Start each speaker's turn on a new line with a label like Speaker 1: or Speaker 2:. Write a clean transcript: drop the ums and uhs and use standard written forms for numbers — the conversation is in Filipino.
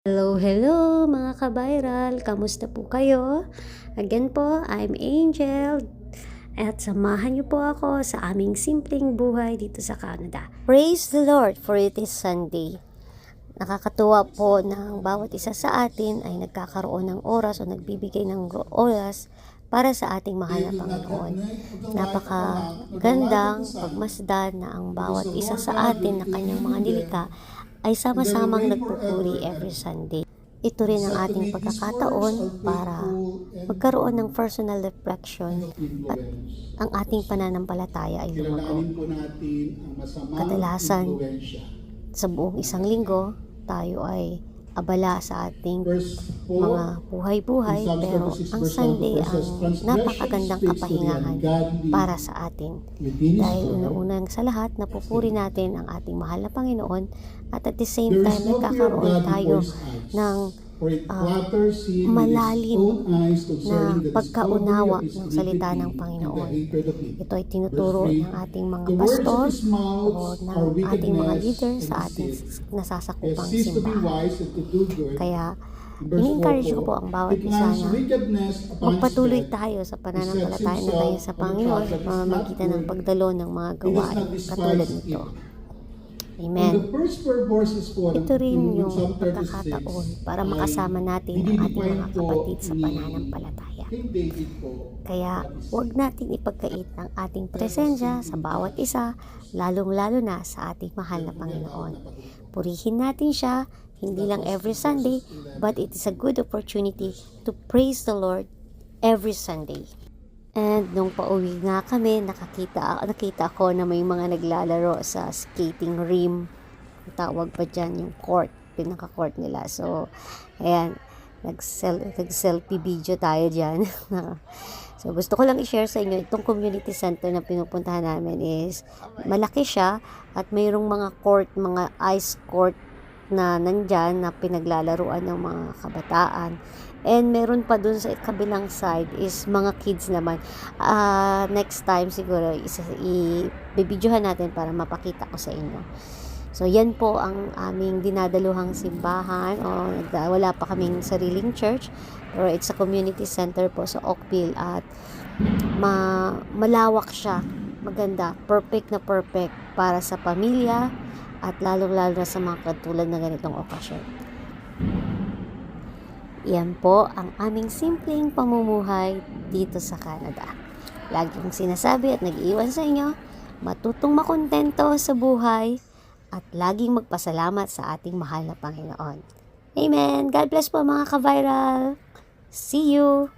Speaker 1: Hello, hello mga ka-viral! Kamusta po kayo? Again po, I'm Angel at samahan niyo po ako sa aming simpleng buhay dito sa Canada. Praise the Lord for it is Sunday. Nakakatuwa po ng bawat isa sa atin ay nagkakaroon ng oras o nagbibigay ng oras para sa ating mahal na Panginoon. Napakagandang pagmasdan na ang bawat isa sa atin na kanyang mga nilikha ay sama-samang nagpupuri every Sunday. Ito rin ang ating pagkakataon para magkaroon ng personal reflection at ang ating pananampalataya ay lumago. Kadalasan, sa buong isang linggo, tayo ay abala sa ating mga buhay-buhay, pero ang Sunday ang napakagandang kapahingahan para sa atin. Dahil una-unang sa lahat, napupuri natin ang ating mahal na Panginoon at the same time, nagkakaroon tayo ng malalim na pagkaunawa ng salita ng Panginoon. Ito ay tinuturo ng ating mga pastor o ng ating mga leader sa ating nasasakupang simbahan. Kaya ini-encourage ko po ang bawat isa na magpatuloy tayo sa pananampalataya na tayo sa Panginoon sa pamamagitan ng pagdalo ng mga gawain katulad nito. Amen. Ito rin yung pagkakataon para makasama natin ang ating mga kapatid sa pananampalataya. Kaya huwag natin ipagkait ang ating presensya sa bawat isa, lalong-lalo na sa ating mahal na Panginoon. Purihin natin siya, hindi lang every Sunday, but it is a good opportunity to praise the Lord every Sunday. And nung pauwi nga kami, nakita ko na may mga naglalaro sa skating rim. Tawag pa dyan yung court, pinaka-court nila. So, ayan, nag-selfie video tayo dyan. So, gusto ko lang i-share sa inyo, itong community center na pinupuntahan namin is, malaki siya at mayroong mga court, mga ice court na nandyan na pinaglalaruan ng mga kabataan. And meron pa dun sa kabilang side is mga kids naman. Next time siguro i-videohan natin para mapakita ko sa inyo. So yan po ang aming dinadaluhang simbahan. Wala pa kaming sariling church, pero it's a community center po sa Oakville at malawak siya. Maganda, perfect na perfect para sa pamilya at lalong-lalo na sa mga katulad na ganitong okasyon. Yan po ang aming simpleng pamumuhay dito sa Canada. Lagi kong sinasabi at nag-iwan sa inyo, matutong makontento sa buhay at laging magpasalamat sa ating mahal na Panginoon. Amen! God bless po mga ka-viral! See you!